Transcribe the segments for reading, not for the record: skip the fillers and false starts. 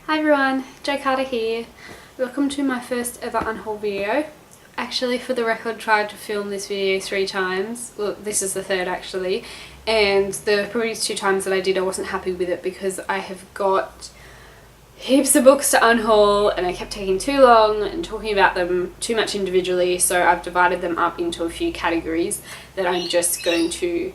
Hi everyone, Jo Carter here. Welcome to my first ever Unhaul video. Actually, for the record, tried to film this video 3 times. Well, this is the third actually. And the previous 2 times that I did, I wasn't happy with it because I have got heaps of books to unhaul and I kept taking too long and talking about them too much individually. So I've divided them up into a few categories that I'm just going to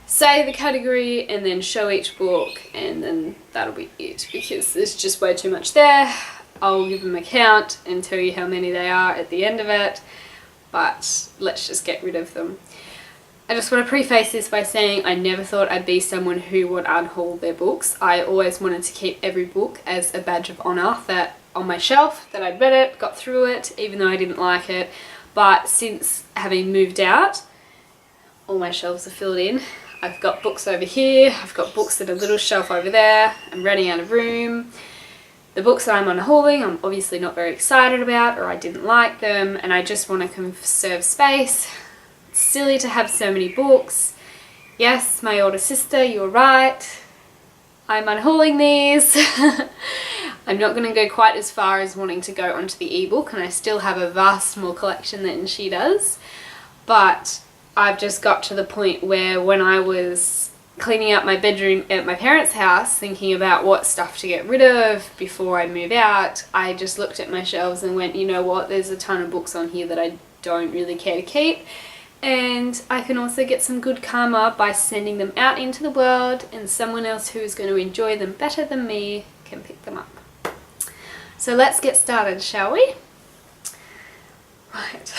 say the category and then show each book, and then that'll be it because there's just way too much there. I'll give them a count and tell you how many they are at the end of it, but let's just get rid of them. I just want to preface this by saying I never thought I'd be someone who would unhaul their books. I always wanted to keep every book as a badge of honour that on my shelf, that I'd read it, got through it, even though I didn't like it. But since having moved out, all my shelves are filled in. I've got books over here, I've got books at a little shelf over there, I'm running out of room. The books that I'm unhauling I'm obviously not very excited about, or I didn't like them, and I just want to conserve space. It's silly to have so many books. Yes, my older sister, you're right. I'm unhauling these. I'm not going to go quite as far as wanting to go onto the ebook, and I still have a vast more collection than she does, but I've just got to the point where when I was cleaning out my bedroom at my parents' house, thinking about what stuff to get rid of before I move out, I just looked at my shelves and went, you know what, there's a ton of books on here that I don't really care to keep, and I can also get some good karma by sending them out into the world, and someone else who is going to enjoy them better than me can pick them up. So let's get started, shall we? Right.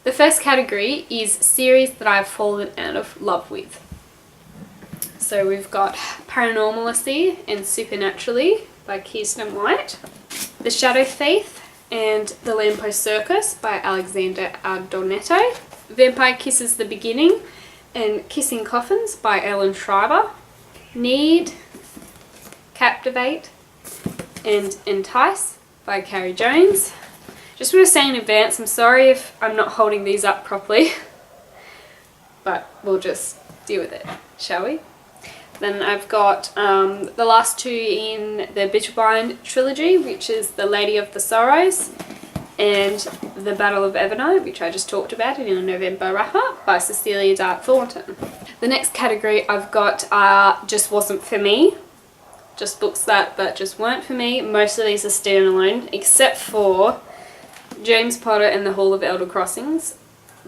The first category is series that I've fallen out of love with. So we've got Paranormalacy and Supernaturally by Kirsten White, The Shadow Thief and The Lamppost Circus by Alexander Ardonetto, Vampire Kisses the Beginning and Kissing Coffins by Ellen Schreiber, Need, Captivate and Entice by Carrie Jones. Just want to say in advance, I'm sorry if I'm not holding these up properly, but we'll just deal with it, shall we? Then I've got the last 2 in the Bitchelbind trilogy, which is The Lady of the Sorrows and The Battle of Everno, which I just talked about in a November wrap-up by Cecilia Dart Thornton. The next category I've got just wasn't for me. Just books that just weren't for me. Most of these are standalone, except for James Potter and the Hall of Elder Crossings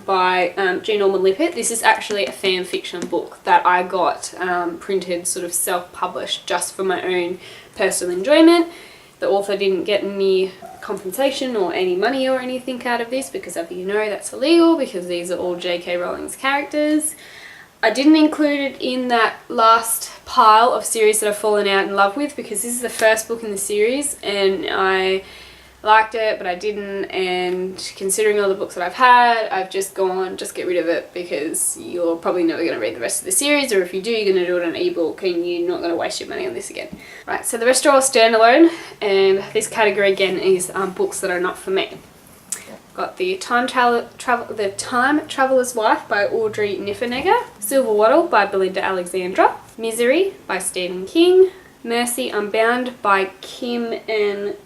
by G. Norman Lippert. This is actually a fan fiction book that I got printed, sort of self-published, just for my own personal enjoyment. The author didn't get any compensation or any money or anything out of this because, as you know, that's illegal because these are all J.K. Rowling's characters. I didn't include it in that last pile of series that I've fallen out in love with because this is the first book in the series and I liked it but I didn't, and considering all the books that I've had, I've just gone, just get rid of it because you're probably never going to read the rest of the series, or if you do, you're going to do it on an ebook and you're not going to waste your money on this again. Right, so the rest are all standalone, and this category again is books that are not for me. Got The Time Traveller's Wife by Audrey Niffenegger, Silver Wattle by Belinda Alexandra, Misery by Stephen King, Mercy Unbound by Kim Intua,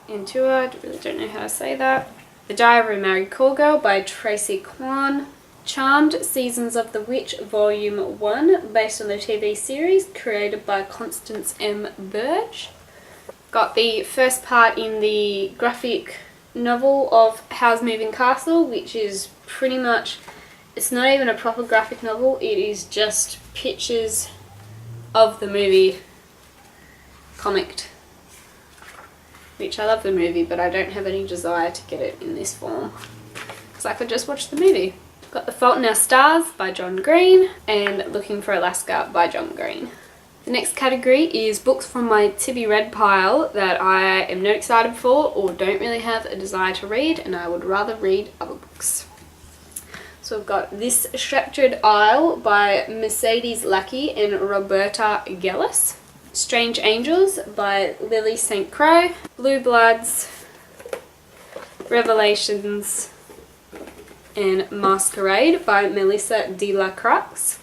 I really don't know how to say that. The Diary of a Married Call Girl by Tracy Kwan. Charmed Seasons of the Witch Volume 1 based on the TV series created by Constance M. Burge. Got the first part in the graphic novel of Howl's Moving Castle, which is pretty much, it's not even a proper graphic novel, it is just pictures of the movie comicked. Which I love the movie, but I don't have any desire to get it in this form because I could just watch the movie. Got The Fault in Our Stars by John Green and Looking for Alaska by John Green. The next category is books from my to be read pile that I am not excited for or don't really have a desire to read, and I would rather read other books. So I've got This Structured Isle by Mercedes Lackey and Roberta Gellis, Strange Angels by Lily St. Croix, Blue Bloods, Revelations and Masquerade by Melissa de la Crux,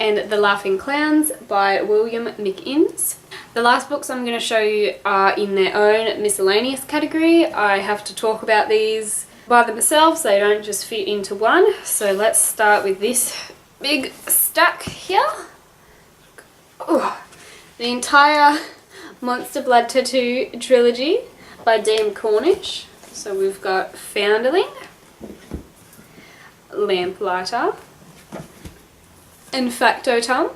and The Laughing Clowns by William McInnes. The last books I'm going to show you are in their own miscellaneous category. I have to talk about these by themselves, they don't just fit into one. So let's start with this big stack here. Ooh. The entire Monster Blood Tattoo trilogy by Dan Cornish. So we've got Founderling, Lamplighter, and Factotum,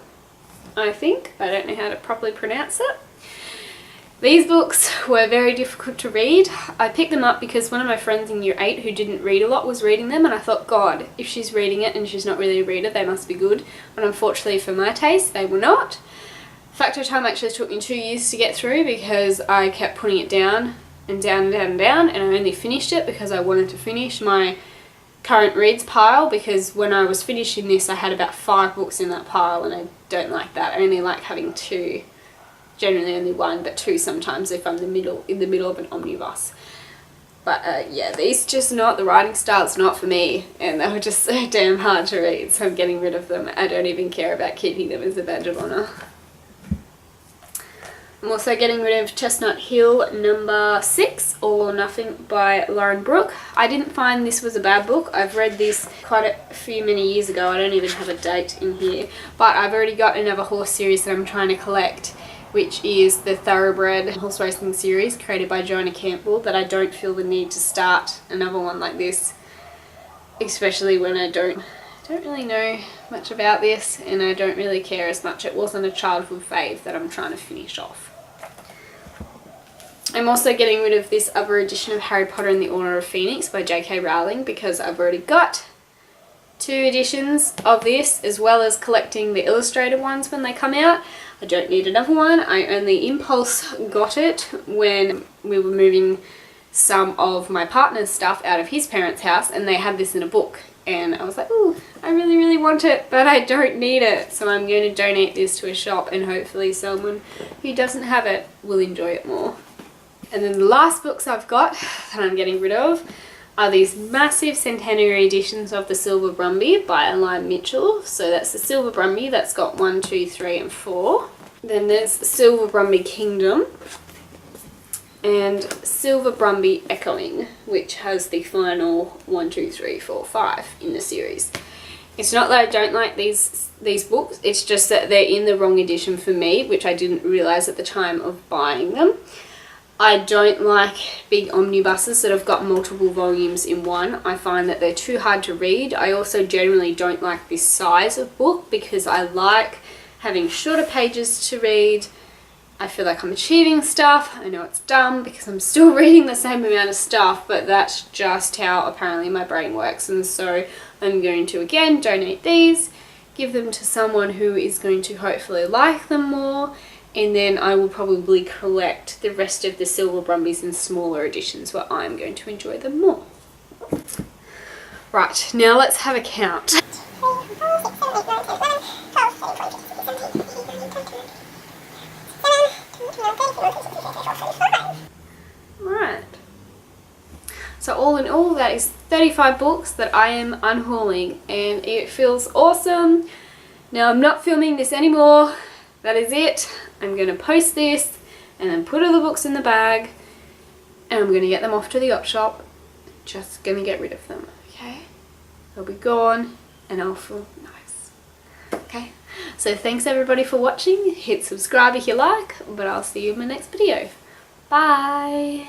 I think. I don't know how to properly pronounce it. These books were very difficult to read. I picked them up because one of my friends in year 8 who didn't read a lot was reading them, and I thought, God, if she's reading it and she's not really a reader, they must be good. But unfortunately for my taste, they were not. Factotum actually took me 2 years to get through because I kept putting it down and down and down and down, and I only finished it because I wanted to finish my current reads pile, because when I was finishing this I had about 5 books in that pile, and I don't like that. I only like having 2. Generally only 1, but 2 sometimes if I'm in the middle of an omnibus. But yeah, these just not, the writing style's not for me, and they were just so damn hard to read, so I'm getting rid of them. I don't even care about keeping them as a badge of honour. I'm also getting rid of Chestnut Hill number 6, All or Nothing by Lauren Brooke. I didn't find this was a bad book. I've read this quite a few many years ago. I don't even have a date in here, but I've already got another horse series that I'm trying to collect, which is the Thoroughbred horse racing series created by Joanna Campbell, that I don't feel the need to start another one like this, especially when I don't really know much about this and I don't really care as much. It wasn't a childhood fave that I'm trying to finish off. I'm also getting rid of this other edition of Harry Potter and the Order of Phoenix by J.K. Rowling because I've already got 2 editions of this, as well as collecting the illustrated ones when they come out. I don't need another one. I only impulse got it when we were moving some of my partner's stuff out of his parents' house, and they had this in a book, and I was like, ooh, I really, really want it, but I don't need it. So I'm going to donate this to a shop, and hopefully someone who doesn't have it will enjoy it more. And then the last books I've got that I'm getting rid of are these massive centenary editions of The Silver Brumby by Elaine Mitchell. So that's the Silver Brumby, that's got 1, 2, 3 and 4. Then there's the Silver Brumby Kingdom and Silver Brumby Echoing, which has the final 1, 2, 3, 4, 5 in the series. It's not that I don't like these books, it's just that they're in the wrong edition for me, which I didn't realise at the time of buying them. I don't like big omnibuses that have got multiple volumes in one. I find that they're too hard to read. I also generally don't like this size of book because I like having shorter pages to read. I feel like I'm achieving stuff. I know it's dumb because I'm still reading the same amount of stuff, but that's just how apparently my brain works. And so I'm going to again donate these, give them to someone who is going to hopefully like them more, and then I will probably collect the rest of the Silver Brumbies in smaller editions where I'm going to enjoy them more. Right, now let's have a count. Right. So all in all, that is 35 books that I am unhauling, and it feels awesome. Now I'm not filming this anymore. That is it. I'm going to post this and then put all the books in the bag, and I'm going to get them off to the op shop. Just going to get rid of them, okay? They'll be gone and I'll feel nice. Okay, so thanks everybody for watching. Hit subscribe if you like, but I'll see you in my next video. Bye!